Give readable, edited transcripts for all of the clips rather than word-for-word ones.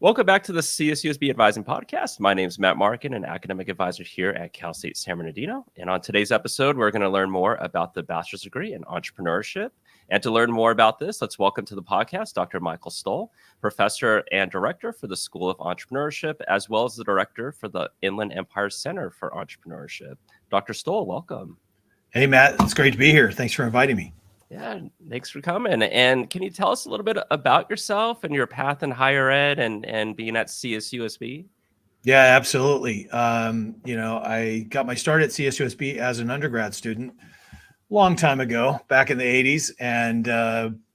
Welcome back to the CSUSB Advising Podcast. My name is Matt Markin, an academic advisor here at Cal State San Bernardino. And on today's episode, we're going to learn more about the bachelor's degree in entrepreneurship. And to learn more about this, let's welcome to the podcast Dr. Michael Stull, professor and director for the School of Entrepreneurship, as well as the director for the Inland Empire Center for Entrepreneurship. Dr. Stull, welcome. Hey, Matt. It's great to be here. Thanks for inviting me. Yeah, thanks for coming. And can you tell us a little bit about yourself and your path in higher ed and being at CSUSB? Yeah, absolutely. I got my start at CSUSB as an undergrad student a long time ago, back in the 80s, and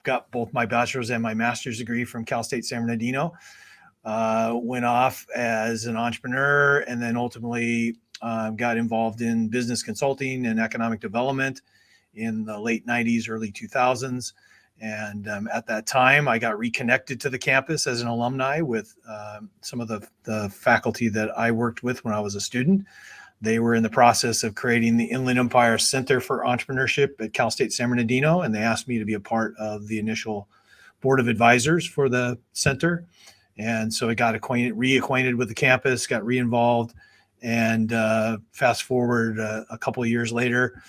got both my bachelor's and my master's degree from Cal State San Bernardino. Went off as an entrepreneur and then ultimately got involved in business consulting and economic development in the late 90s, early 2000s. And at that time, I got reconnected to the campus as an alumni with some of the faculty that I worked with when I was a student. They were in the process of creating the Inland Empire Center for Entrepreneurship at Cal State San Bernardino, and they asked me to be a part of the initial board of advisors for the center. And so I got reacquainted with the campus, got re-involved. And fast forward a couple of years later,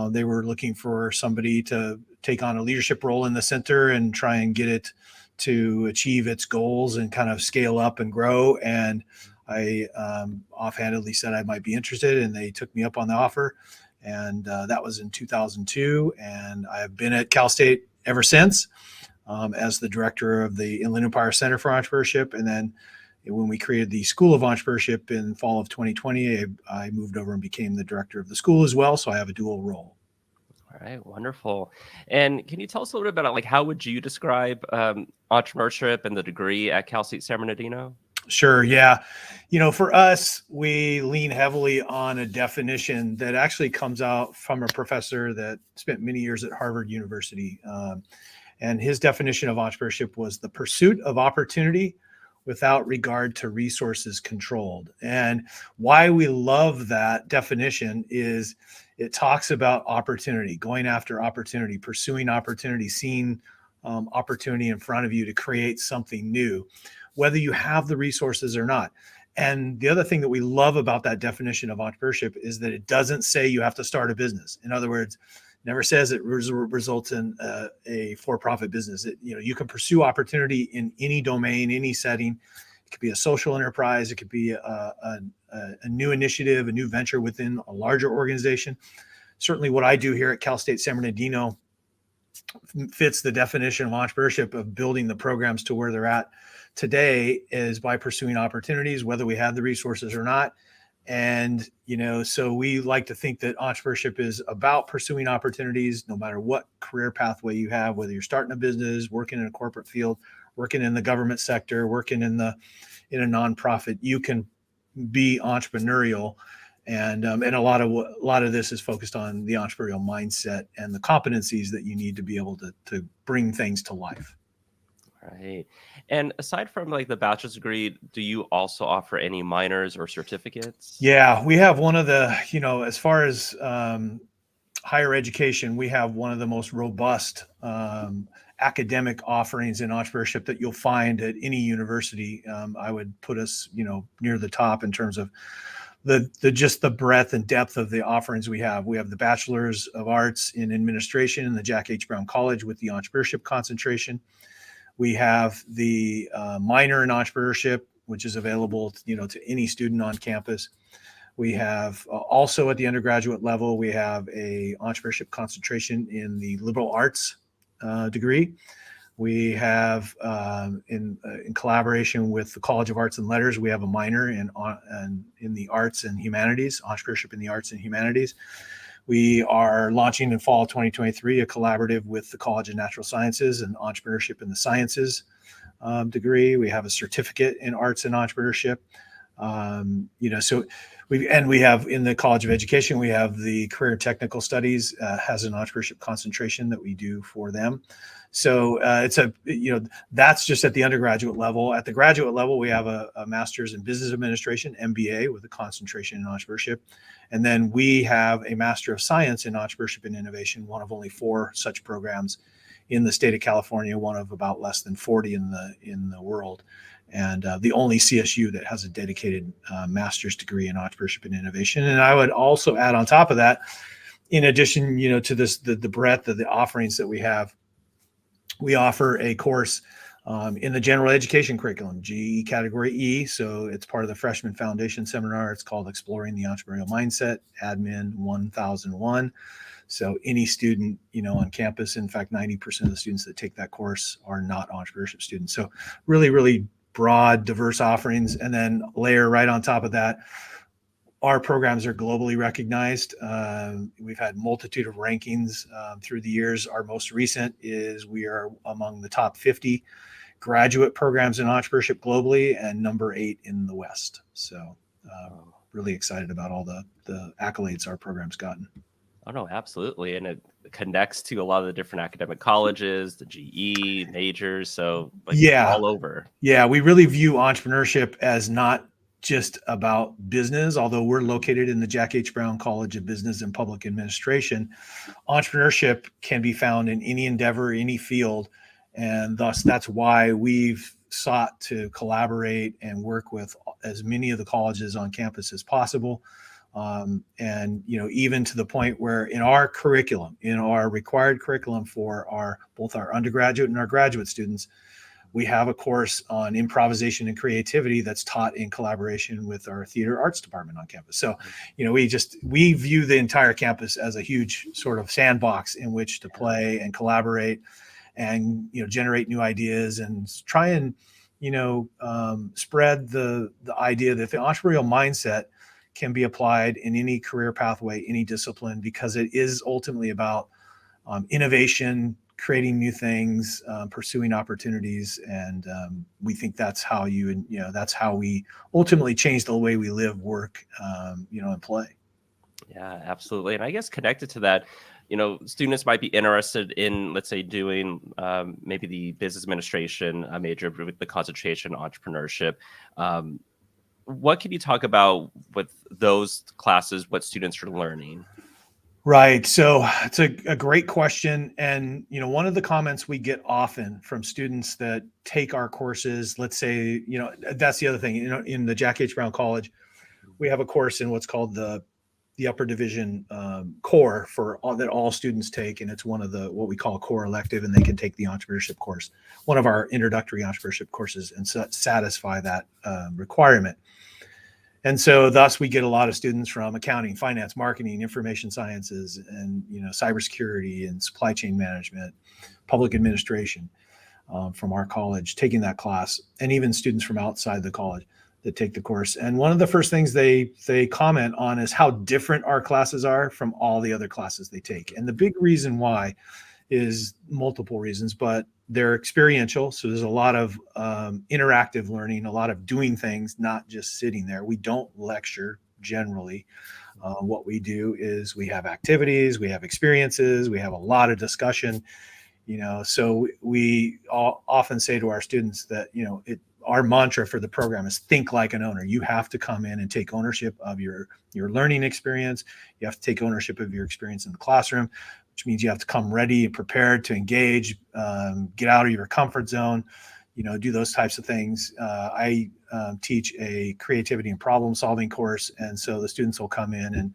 they were looking for somebody to take on a leadership role in the center and try and get it to achieve its goals and kind of scale up and grow. And I offhandedly said I might be interested, and they took me up on the offer. And that was in 2002. And I've been at Cal State ever since as the director of the Inland Empire Center for Entrepreneurship. And then when we created the School of Entrepreneurship in fall of 2020, I moved over and became the director of the school as well. So I have a dual role. All right, wonderful. And can you tell us a little bit about how would you describe entrepreneurship and the degree at Cal State San Bernardino? Sure. Yeah. For us, we lean heavily on a definition that actually comes out from a professor that spent many years at Harvard University. And his definition of entrepreneurship was the pursuit of opportunity without regard to resources controlled. And why we love that definition is it talks about opportunity, going after opportunity, pursuing opportunity, seeing opportunity in front of you to create something new, whether you have the resources or not. And the other thing that we love about that definition of entrepreneurship is that it doesn't say you have to start a business. In other words, never says it results in a for-profit business. You can pursue opportunity in any domain, any setting. It could be a social enterprise. It could be a new initiative, a new venture within a larger organization. Certainly what I do here at Cal State San Bernardino fits the definition of entrepreneurship, of building the programs to where they're at today, is by pursuing opportunities, whether we have the resources or not. And, so we like to think that entrepreneurship is about pursuing opportunities, no matter what career pathway you have, whether you're starting a business, working in a corporate field, working in the government sector, working in a nonprofit, you can be entrepreneurial. And a lot of this is focused on the entrepreneurial mindset and the competencies that you need to be able to bring things to life. Right. And aside from the bachelor's degree, do you also offer any minors or certificates? Yeah, we have one of the, as far as higher education, we have one of the most robust academic offerings in entrepreneurship that you'll find at any university. I would put us, near the top in terms of the breadth and depth of the offerings we have. We have the Bachelor's of Arts in Administration in the Jack H. Brown College with the entrepreneurship concentration. We have the minor in entrepreneurship, which is available, to any student on campus. We have also at the undergraduate level, we have a entrepreneurship concentration in the liberal arts degree. We have in collaboration with the College of Arts and Letters, we have a minor in the arts and humanities, entrepreneurship in the arts and humanities. We are launching in fall 2023 a collaborative with the College of Natural Sciences and Entrepreneurship in the Sciences degree. We have a certificate in arts and entrepreneurship. So we have in the College of Education, we have the Career and Technical Studies has an entrepreneurship concentration that we do for them. So that's just at the undergraduate level. At the graduate level, we have a master's in business administration, MBA, with a concentration in entrepreneurship. And then we have a Master of Science in Entrepreneurship and Innovation, one of only 4 such programs in the state of California, one of about less than 40 in the world. and the only CSU that has a dedicated master's degree in entrepreneurship and innovation. And I would also add on top of that, in addition, to this, the breadth of the offerings that we have, we offer a course in the general education curriculum, GE Category E. So it's part of the Freshman Foundation Seminar. It's called Exploring the Entrepreneurial Mindset, Admin 1001. So any student, on campus, in fact, 90% of the students that take that course are not entrepreneurship students. So really, really broad, diverse offerings. And then layer right on top of that, our programs are globally recognized. We've had multitude of rankings through the years. Our most recent is we are among the top 50 graduate programs in entrepreneurship globally and number 8 in the West. So really excited about all the accolades our program's gotten. Oh, no, absolutely. And it connects to a lot of the different academic colleges, the GE majors. So all over. Yeah, we really view entrepreneurship as not just about business, although we're located in the Jack H. Brown College of Business and Public Administration. Entrepreneurship can be found in any endeavor, any field. And thus, that's why we've sought to collaborate and work with as many of the colleges on campus as possible. And, even to the point where in our curriculum, in our required curriculum for both our undergraduate and our graduate students, we have a course on improvisation and creativity that's taught in collaboration with our theater arts department on campus. So, we view the entire campus as a huge sort of sandbox in which to play and collaborate and, generate new ideas and try and, spread the idea that the entrepreneurial mindset can be applied in any career pathway, any discipline, because it is ultimately about innovation, creating new things, pursuing opportunities. And we think that's how that's how we ultimately change the way we live, work, and play. Yeah, absolutely. And I guess connected to that, students might be interested in, let's say, doing maybe the business administration major with the concentration on entrepreneurship. What can you talk about with those classes, what students are learning? Right. So it's a great question. And, one of the comments we get often from students that take our courses, let's say, that's the other thing, in the Jack H. Brown College, we have a course in what's called the upper division core that all students take. And it's one of what we call a core elective, and they can take the entrepreneurship course, one of our introductory entrepreneurship courses, and satisfy that requirement. And so thus we get a lot of students from accounting, finance, marketing, information sciences, and, cybersecurity and supply chain management, public administration from our college taking that class, and even students from outside the college that take the course. And one of the first things they comment on is how different our classes are from all the other classes they take. And the big reason why is multiple reasons, but they're experiential. So there's a lot of interactive learning, a lot of doing things, not just sitting there. We don't lecture generally. What we do is we have activities, we have experiences, we have a lot of discussion, so we often say to our students that, our mantra for the program is think like an owner. You have to come in and take ownership of your learning experience. You have to take ownership of your experience in the classroom, which means you have to come ready and prepared to engage, get out of your comfort zone, do those types of things. I teach a creativity and problem solving course. And so the students will come in and,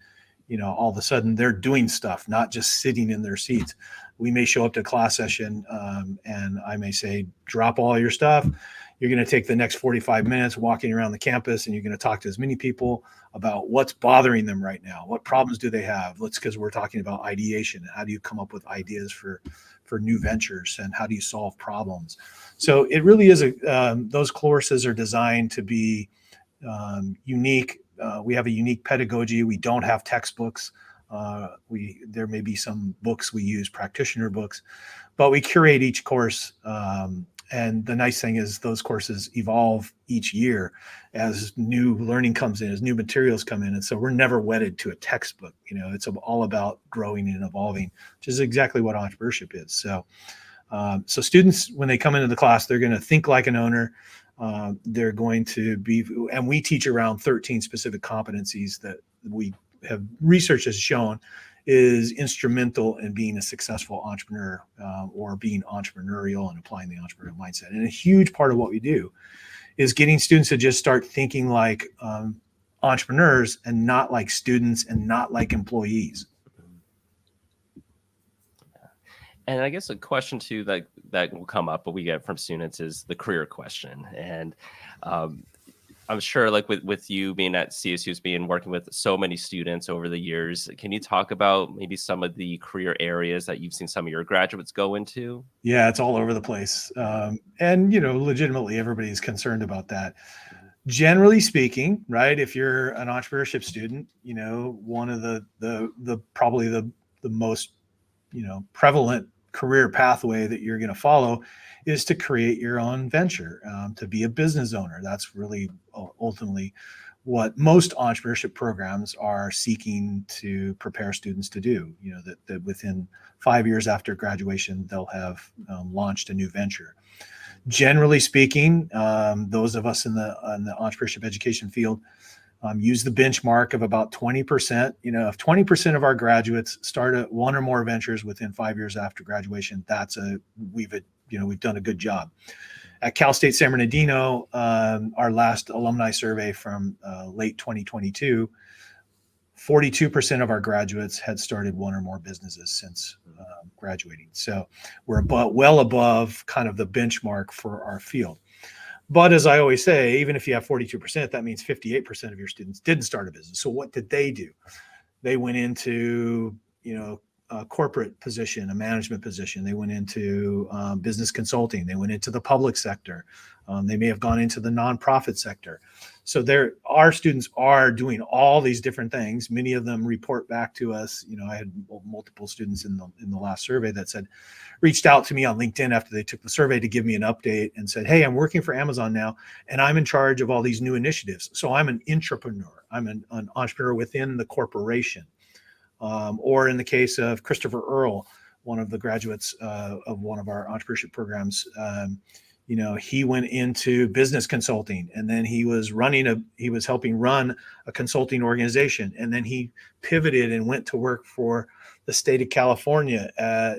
all of a sudden they're doing stuff, not just sitting in their seats. We may show up to a class session and I may say, drop all your stuff. You're going to take the next 45 minutes walking around the campus, and you're going to talk to as many people about what's bothering them right now. What problems do they have? Because we're talking about ideation. How do you come up with ideas for new ventures, and how do you solve problems? So it really is those courses are designed to be unique. We have a unique pedagogy. We don't have textbooks. There may be some books we use, practitioner books, but we curate each course. And the nice thing is those courses evolve each year as new learning comes in, as new materials come in. And so we're never wedded to a textbook. It's all about growing and evolving, which is exactly what entrepreneurship is. So students, when they come into the class, they're going to think like an owner. They're going to be, and we teach around 13 specific competencies that we have research has shown is instrumental in being a successful entrepreneur or being entrepreneurial and applying the entrepreneurial mindset. And a huge part of what we do is getting students to just start thinking like entrepreneurs and not like students and not like employees. And I guess a question too that will come up, but we get from students is the career question. And I'm sure, like with you being at CSUSB and working with so many students over the years, can you talk about maybe some of the career areas that you've seen some of your graduates go into? Yeah, it's all over the place. And, you know, legitimately, everybody's concerned about that. Generally speaking, right, if you're an entrepreneurship student, you know, one of the probably the most, you know, prevalent career pathway that you're going to follow is to create your own venture, to be a business owner. That's really ultimately what most entrepreneurship programs are seeking to prepare students to do. You know, that within 5 years after graduation, they'll have launched a new venture. Generally speaking, those of us in the entrepreneurship education field use the benchmark of about 20%. You know, if 20% of our graduates start at one or more ventures within 5 years after graduation, we've done a good job. At Cal State San Bernardino, our last alumni survey from late 2022, 42% of our graduates had started one or more businesses since graduating. So we're well above kind of the benchmark for our field. But as I always say, even if you have 42%, that means 58% of your students didn't start a business. So what did they do? They went into, you know, a corporate position, a management position. They went into business consulting. They went into the public sector. They may have gone into the nonprofit sector. So our students are doing all these different things. Many of them report back to us. You know, I had multiple students in the last survey that reached out to me on LinkedIn after they took the survey to give me an update and said, hey, I'm working for Amazon now, and I'm in charge of all these new initiatives. So I'm an intrapreneur. I'm an entrepreneur within the corporation. Or in the case of Christopher Earle, one of the graduates of one of our entrepreneurship programs, you know, he went into business consulting, and then he was helping run a consulting organization. And then he pivoted and went to work for the state of California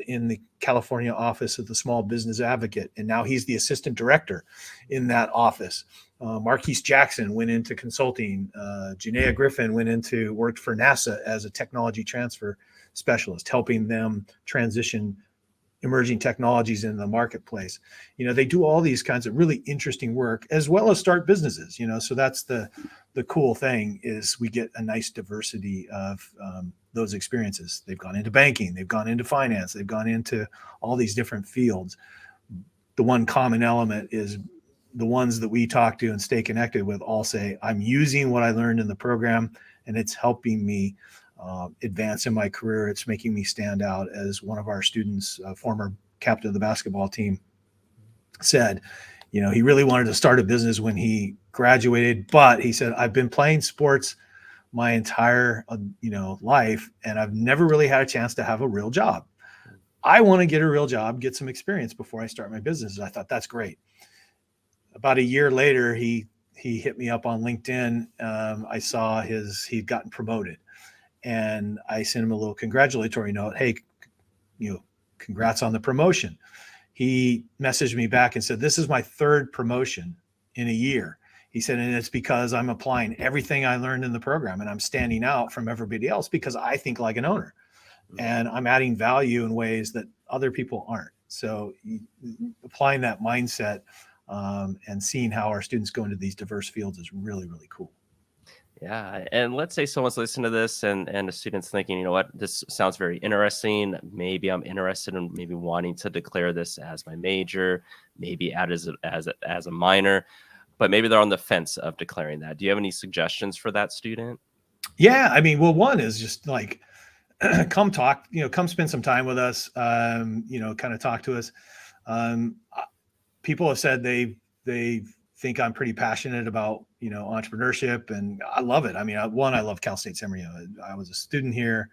in the California office of the Small Business Advocate. And now he's the assistant director in that office. Marquise Jackson went into consulting. Janaea Griffin worked for NASA as a technology transfer specialist, helping them transition emerging technologies in the marketplace. You know, they do all these kinds of really interesting work as well as start businesses, you know, so that's the cool thing is we get a nice diversity of those experiences. They've gone into banking, they've gone into finance, they've gone into all these different fields. The one common element is the ones that we talk to and stay connected with all say, I'm using what I learned in the program and it's helping me advance in my career. It's making me stand out. As one of our students, former captain of the basketball team, said, you know, he really wanted to start a business when he graduated, but he said, I've been playing sports my entire, life, and I've never really had a chance to have a real job. I want to get a real job, get some experience before I start my business. And I thought that's great. About a year later, he hit me up on LinkedIn. I saw he'd gotten promoted. And I sent him a little congratulatory note. Hey, congrats on the promotion. He messaged me back and said, this is my third promotion in a year. He said, and it's because I'm applying everything I learned in the program and I'm standing out from everybody else because I think like an owner and I'm adding value in ways that other people aren't. So applying that mindset and seeing how our students go into these diverse fields is really, really cool. Yeah. And let's say someone's listening to this and a student's thinking, you know what, this sounds very interesting. Maybe I'm interested in maybe wanting to declare this as my major, maybe add as a minor, but maybe they're on the fence of declaring that. Do you have any suggestions for that student? Yeah. I mean, well, one is just like, come talk, come spend some time with us, kind of talk to us. People have said they think I'm pretty passionate about, entrepreneurship, and I love it. I mean, I love Cal State San Bernardino. I was a student here.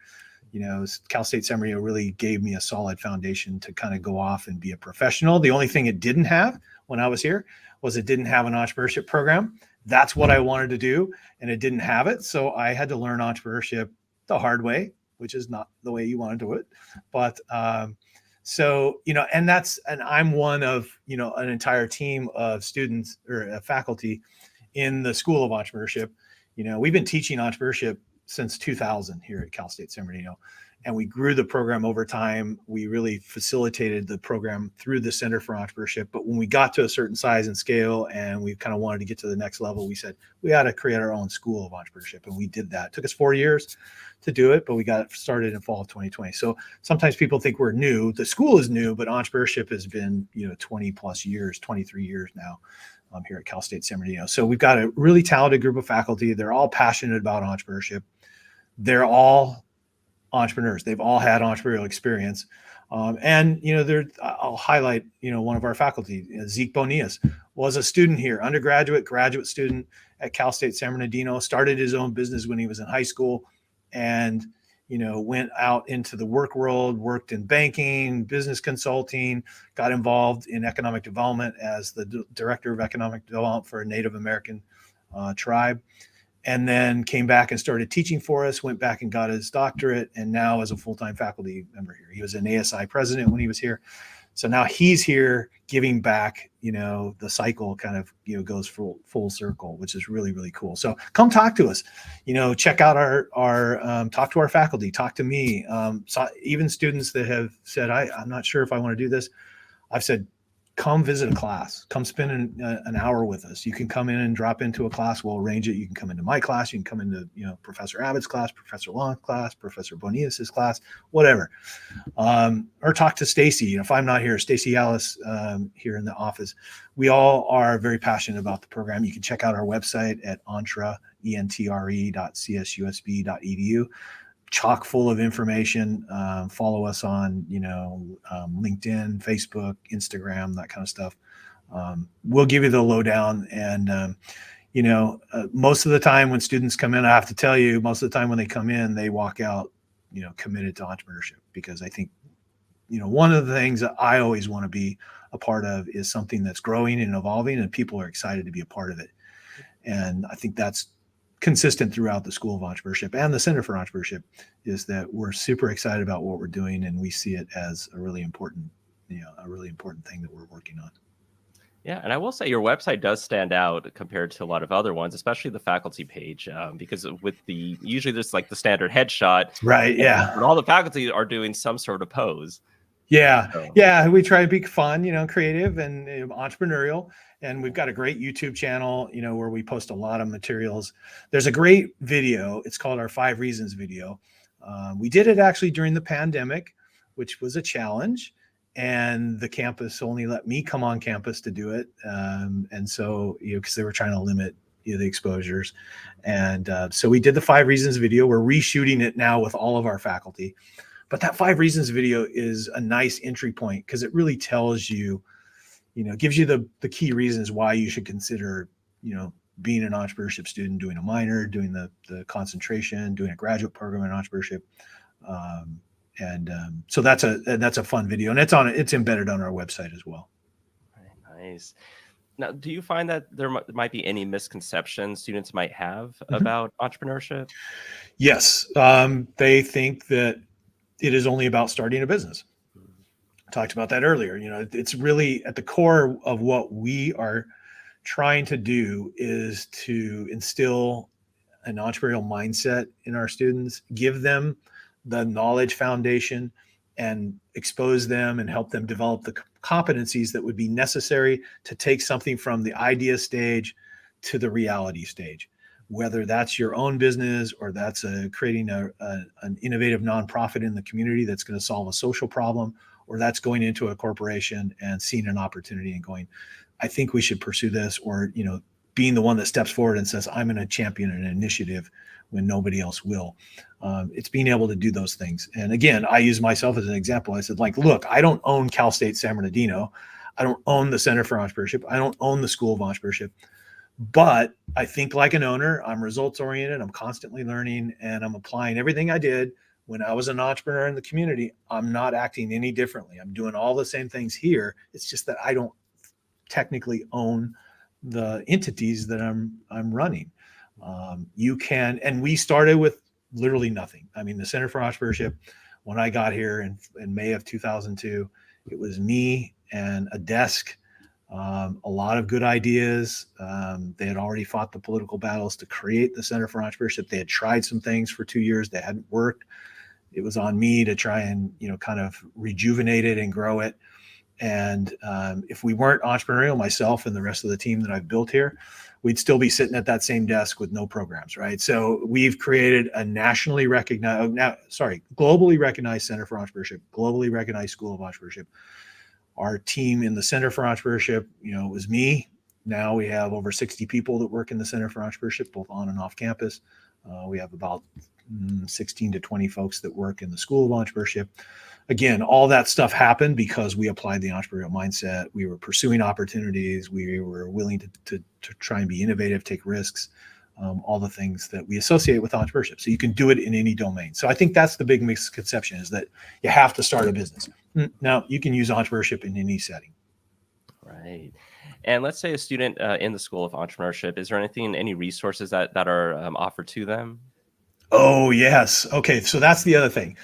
Cal State San Bernardino really gave me a solid foundation to kind of go off and be a professional. The only thing it didn't have when I was here was it didn't have an entrepreneurship program. That's what I wanted to do, and it didn't have it. So I had to learn entrepreneurship the hard way, which is not the way you want to do it. But So, and I'm one of, an entire team of students or faculty in the School of Entrepreneurship. We've been teaching entrepreneurship since 2000 here at Cal State San Bernardino, and we grew the program over time. We really facilitated the program through the Center for Entrepreneurship. But when we got to a certain size and scale and we kind of wanted to get to the next level, we said we ought to create our own School of Entrepreneurship. And we did that. It took us 4 years to do it, but we got started in fall of 2020. So sometimes people think we're new. The school is new, but entrepreneurship has been, 20 plus years, 23 years now here at Cal State San Bernardino. So we've got a really talented group of faculty. They're all passionate about entrepreneurship. They're all entrepreneurs. They've all had entrepreneurial experience. I'll highlight, one of our faculty, Zeke Bonias, was a student here, undergraduate, graduate student at Cal State San Bernardino, started his own business when he was in high school, and, went out into the work world, worked in banking, business consulting, got involved in economic development as the director of economic development for a Native American tribe. And then came back and started teaching for us, went back and got his doctorate, and now is a full-time faculty member here. He was an ASI president when he was here. So now he's here giving back, the cycle kind of, goes full circle, which is really, really cool. So come talk to us, check out our talk to our faculty, talk to me. So even students that have said, I'm not sure if I want to do this. I've said, come visit a class, come spend an hour with us. You can come in and drop into a class. We'll arrange it. You can come into my class. You can come into, Professor Abbott's class, Professor Long's class, Professor Bonias's class, whatever. Or talk to Stacy. If I'm not here, Stacy Alice here in the office. We all are very passionate about the program. You can check out our website at entre.csusb.edu. Chock full of information. Follow us on, LinkedIn, Facebook, Instagram, that kind of stuff. We'll give you the lowdown. And, most of the time when students come in, I have to tell you, most of the time when they come in, they walk out, committed to entrepreneurship, because I think, one of the things that I always want to be a part of is something that's growing and evolving, and people are excited to be a part of it. And I think that's consistent throughout the School of Entrepreneurship and the Center for Entrepreneurship, is that we're super excited about what we're doing, and we see it as a really important thing that we're working on. Yeah, and I will say your website does stand out compared to a lot of other ones, especially the faculty page, because usually there's like the standard headshot, right? Yeah, but all the faculty are doing some sort of pose. Yeah. Yeah. We try to be fun, creative and entrepreneurial. And we've got a great YouTube channel, where we post a lot of materials. There's a great video. It's called our 5 Reasons video. We did it actually during the pandemic, which was a challenge. And the campus only let me come on campus to do it. And so, because they were trying to limit the exposures. And so we did the 5 Reasons video. We're reshooting it now with all of our faculty. But that 5 Reasons video is a nice entry point, because it really tells you, gives you the key reasons why you should consider, being an entrepreneurship student, doing a minor, doing the concentration, doing a graduate program in entrepreneurship. So that's a fun video, and it's embedded on our website as well. Nice. Now, do you find that there might be any misconceptions students might have about entrepreneurship? Yes. They think that it is only about starting a business. I talked about that earlier. It's really at the core of what we are trying to do is to instill an entrepreneurial mindset in our students, give them the knowledge foundation, and expose them and help them develop the competencies that would be necessary to take something from the idea stage to the reality stage. Whether that's your own business, or that's creating an innovative nonprofit in the community that's going to solve a social problem, or that's going into a corporation and seeing an opportunity and going, I think we should pursue this, or, being the one that steps forward and says, I'm going to champion an initiative when nobody else will. It's being able to do those things. And again, I use myself as an example. I said, look, I don't own Cal State San Bernardino. I don't own the Center for Entrepreneurship. I don't own the School of Entrepreneurship. But I think like an owner. I'm results oriented. I'm constantly learning, and I'm applying everything I did when I was an entrepreneur in the community. I'm not acting any differently. I'm doing all the same things here. It's just that I don't technically own the entities that I'm running. You can, and we started with literally nothing. I mean, the Center for Entrepreneurship When I got here in May of 2002, it was me and a desk, a lot of good ideas. They had already fought the political battles to create the Center for Entrepreneurship. They had tried some things for 2 years that hadn't worked. It was on me to try and, kind of rejuvenate it and grow it. And if we weren't entrepreneurial, myself and the rest of the team that I've built here, we'd still be sitting at that same desk with no programs, right? So we've created a globally recognized Center for Entrepreneurship, globally recognized School of Entrepreneurship. Our team in the Center for Entrepreneurship, it was me. Now we have over 60 people that work in the Center for Entrepreneurship, both on and off campus. We have about 16 to 20 folks that work in the School of Entrepreneurship. Again, all that stuff happened because we applied the entrepreneurial mindset. We were pursuing opportunities. We were willing to try and be innovative, take risks, all the things that we associate with entrepreneurship. So you can do it in any domain. So I think that's the big misconception, is that you have to start a business. Now, you can use entrepreneurship in any setting. Right. And let's say a student in the School of Entrepreneurship, is there any resources that are offered to them? Oh, yes. Okay. So that's the other thing.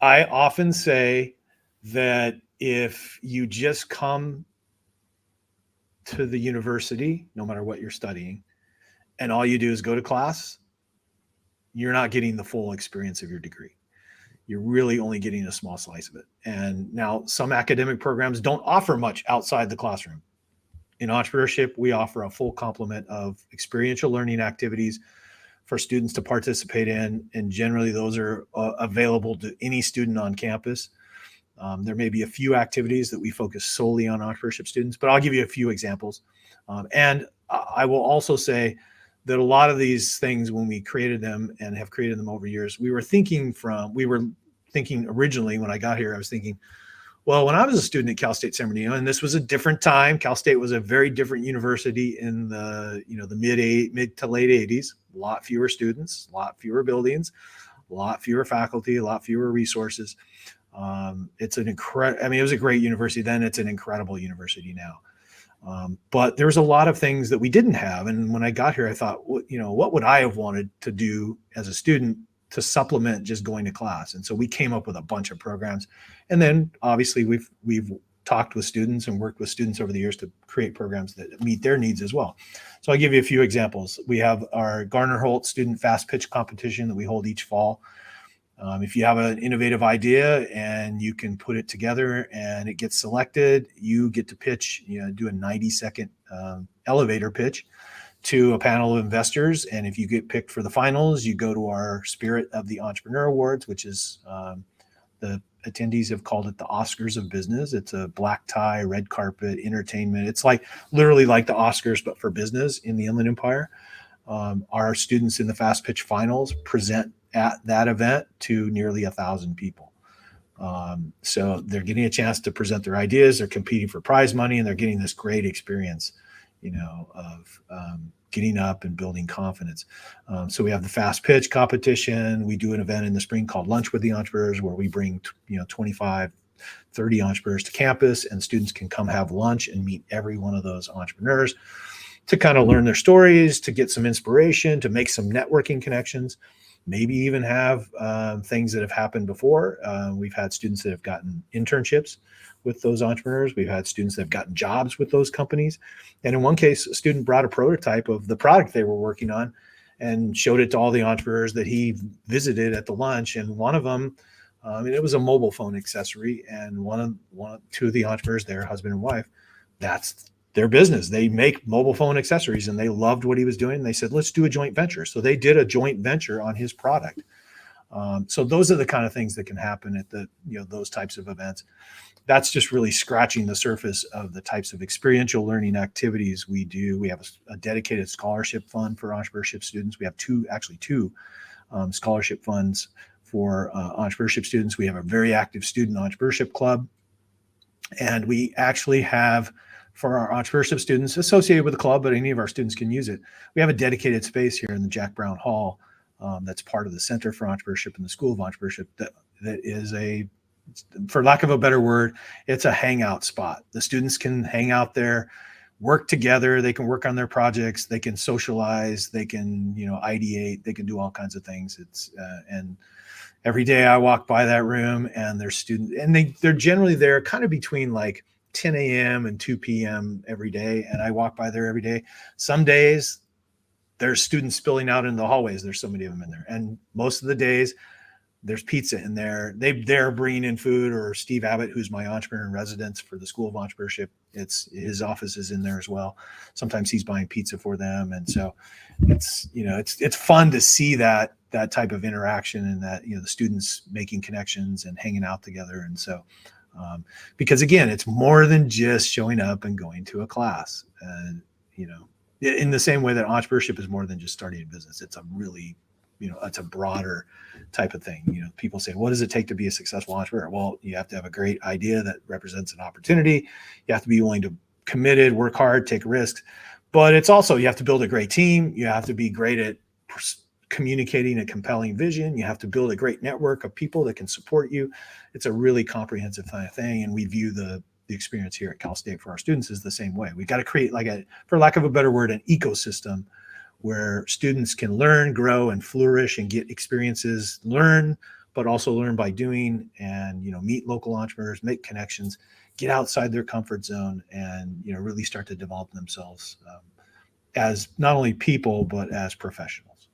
I often say that if you just come to the university, no matter what you're studying, and all you do is go to class, you're not getting the full experience of your degree. You're really only getting a small slice of it. And now some academic programs don't offer much outside the classroom. In entrepreneurship, we offer a full complement of experiential learning activities for students to participate in. And generally those are available to any student on campus. There may be a few activities that we focus solely on entrepreneurship students, but I'll give you a few examples. And I will also say that a lot of these things, when we created them and have created them over years, we were thinking originally when I got here, I was thinking, well, when I was a student at Cal State San Bernardino, and this was a different time, Cal State was a very different university in the mid to late 80s, a lot fewer students, a lot fewer buildings, a lot fewer faculty, a lot fewer resources. It was a great university then. It's an incredible university now. But there's a lot of things that we didn't have. And when I got here, I thought, what would I have wanted to do as a student to supplement just going to class? And so we came up with a bunch of programs. And then obviously we've talked with students and worked with students over the years to create programs that meet their needs as well. So I'll give you a few examples. We have our Garner Holt student fast pitch competition that we hold each fall. If you have an innovative idea and you can put it together and it gets selected, you get to pitch, do a 90-second elevator pitch to a panel of investors. And if you get picked for the finals, you go to our Spirit of the Entrepreneur Awards, which is the attendees have called it the Oscars of business. It's a black tie, red carpet, entertainment. It's literally like the Oscars, but for business in the Inland Empire. Our students in the fast pitch finals present at that event to nearly 1,000 people. So they're getting a chance to present their ideas. They're competing for prize money, and they're getting this great experience, of getting up and building confidence. So we have the fast pitch competition. We do an event in the spring called Lunch with the Entrepreneurs, where we bring 25, 30 entrepreneurs to campus, and students can come have lunch and meet every one of those entrepreneurs to kind of learn their stories, to get some inspiration, to make some networking connections, maybe even have things that have happened before. We've had students that have gotten internships with those entrepreneurs. We've had students that have gotten jobs with those companies. And in one case, a student brought a prototype of the product they were working on and showed it to all the entrepreneurs that he visited at the lunch. And one of them, it was a mobile phone accessory. And two of the entrepreneurs there, husband and wife, that's their business. They make mobile phone accessories, and they loved what he was doing. They said, let's do a joint venture. So they did a joint venture on his product. So those are the kind of things that can happen at those types of events. That's just really scratching the surface of the types of experiential learning activities we do. We have a dedicated scholarship fund for entrepreneurship students. We have two scholarship funds for entrepreneurship students. We have a very active student entrepreneurship club. And we actually have, for our entrepreneurship students associated with the club, but any of our students can use it, we have a dedicated space here in the Jack Brown Hall that's part of the Center for Entrepreneurship and the School of Entrepreneurship that is for lack of a better word, it's a hangout spot. The students can hang out there. work together. They can work on their projects. They can socialize. They can, ideate. They can do all kinds of things. And every day I walk by that room, and there's students, and they're generally there kind of between like 10 a.m. and 2 p.m. every day. And I walk by there every day. Some days there's students spilling out in the hallways. There's so many of them in there. And most of the days there's pizza in there. They're bringing in food, or Steve Abbott, who's my entrepreneur in residence for the School of Entrepreneurship. His office is in there as well. Sometimes he's buying pizza for them. And so it's fun to see that type of interaction, and that, the students making connections and hanging out together. And so, because again, it's more than just showing up and going to a class. And, in the same way that entrepreneurship is more than just starting a business, it's a really, it's a broader type of thing. People say, what does it take to be a successful entrepreneur? Well, you have to have a great idea that represents an opportunity. You have to be willing to committed, work hard, take risks, but it's also, you have to build a great team. You have to be great at communicating a compelling vision. You have to build a great network of people that can support you. It's a really comprehensive kind of thing. And we view the experience here at Cal State for our students is the same way. We've got to create, for lack of a better word, an ecosystem where students can learn, grow, and flourish and get experiences, but also learn by doing, and, meet local entrepreneurs, make connections, get outside their comfort zone, and, really start to develop themselves as not only people, but as professionals.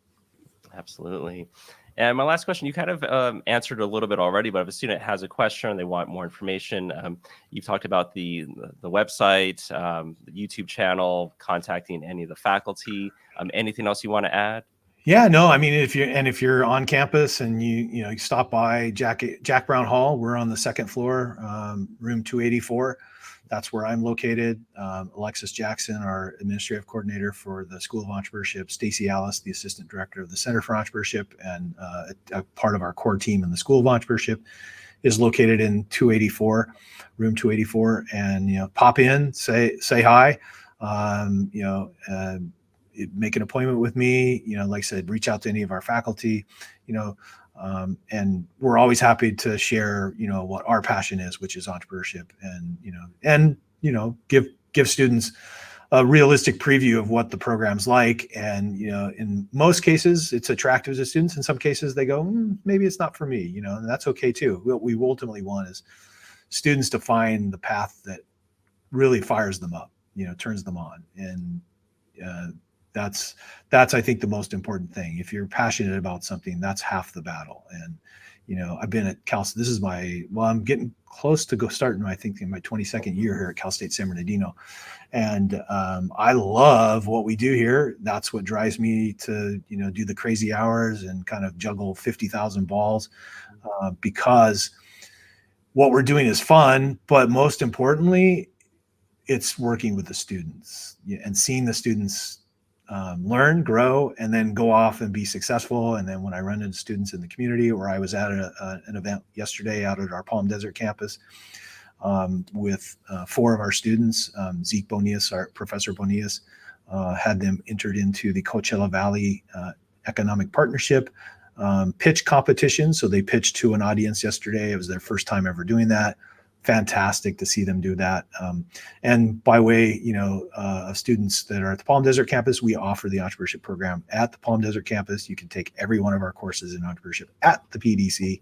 Absolutely. And my last question, you kind of answered a little bit already, but if a student has a question and they want more information, you've talked about the website, the YouTube channel, contacting any of the faculty. Anything else you want to add? Yeah, no, I mean, if you're on campus and you stop by Jack Brown Hall, we're on the second floor, room 284. That's where I'm located. Alexis Jackson, our administrative coordinator for the School of Entrepreneurship, Stacy Alice, the assistant director of the Center for Entrepreneurship, and a part of our core team in the School of Entrepreneurship, is located in 284, room 284. And pop in, say hi. Make an appointment with me. Like I said, reach out to any of our faculty. And we're always happy to share, what our passion is, which is entrepreneurship, and give students a realistic preview of what the program's like. And, in most cases it's attractive to students. In some cases they go, maybe it's not for me, and that's okay too. What we ultimately want is students to find the path that really fires them up, turns them on. And, that's I think the most important thing. If you're passionate about something, that's half the battle. And I've been at Cal. This is I'm getting close to starting I think in my 22nd year here at Cal State San Bernardino, and I love what we do here. That's what drives me to do the crazy hours and kind of juggle 50,000 balls, because what we're doing is fun, but most importantly, it's working with the students and seeing the students learn, grow, and then go off and be successful. And then when I run into students in the community, or I was at an event yesterday out at our Palm Desert campus with 4 of our students, Zeke Bonias, our Professor Bonias, had them entered into the Coachella Valley Economic Partnership pitch competition. So they pitched to an audience yesterday. It was their first time ever doing that. Fantastic to see them do that. And by way, of students that are at the Palm Desert campus, we offer the entrepreneurship program at the Palm Desert campus. You can take every one of our courses in entrepreneurship at the PDC.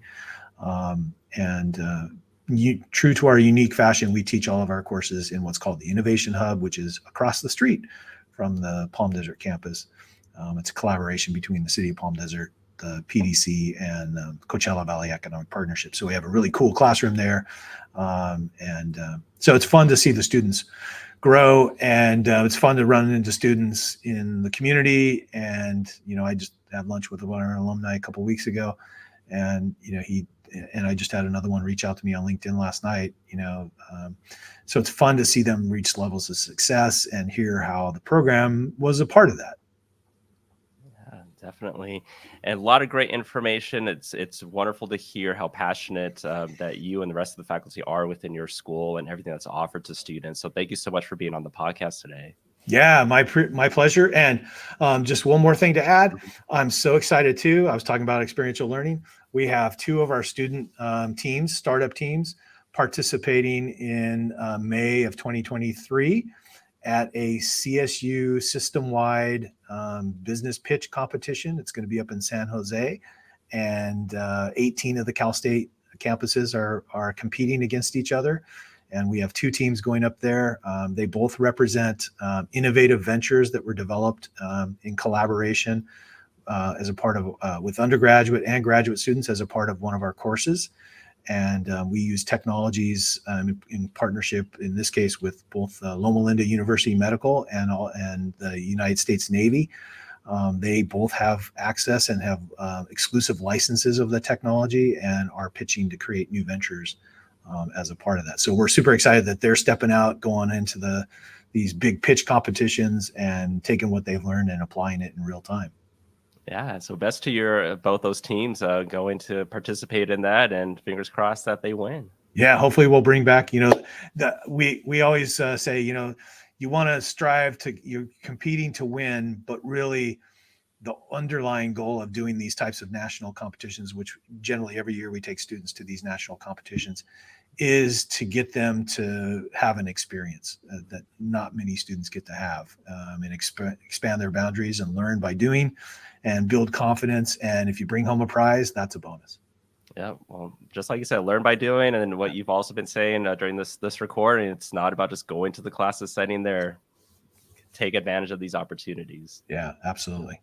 True to our unique fashion, we teach all of our courses in what's called the Innovation Hub, which is across the street from the Palm Desert campus. It's a collaboration between the city of Palm Desert, the PDC, and Coachella Valley Economic Partnership. So we have a really cool classroom there. So it's fun to see the students grow, and it's fun to run into students in the community. And, I just had lunch with one of our alumni a couple of weeks ago, and, I just had another one reach out to me on LinkedIn last night, so it's fun to see them reach levels of success and hear how the program was a part of that. Definitely. And a lot of great information. It's wonderful to hear how passionate that you and the rest of the faculty are within your school and everything that's offered to students. So thank you so much for being on the podcast today. Yeah, my pleasure. And just one more thing to add. I'm so excited too. I was talking about experiential learning. We have 2 of our student teams, startup teams, participating in May of 2023 at a CSU system-wide business pitch competition. It's going to be up in San Jose, and 18 of the Cal State campuses are competing against each other. And we have 2 teams going up there. They both represent innovative ventures that were developed in collaboration as a part of with undergraduate and graduate students as a part of one of our courses. And we use technologies in partnership, in this case, with both Loma Linda University Medical and the United States Navy. They both have access and have exclusive licenses of the technology and are pitching to create new ventures as a part of that. So we're super excited that they're stepping out, going into these big pitch competitions and taking what they've learned and applying it in real time. Yeah, so best to both those teams going to participate in that, and fingers crossed that they win. Yeah, hopefully we'll bring back, we always say, you want to strive you're competing to win, but really the underlying goal of doing these types of national competitions, which generally every year we take students to these national competitions, is to get them to have an experience that not many students get to have, and expand their boundaries and learn by doing and build confidence. And if you bring home a prize, that's a bonus. Yeah, well, just like you said, learn by doing. And what you've also been saying during this recording, it's not about just going to the classes, sitting there. Take advantage of these opportunities. Yeah, absolutely.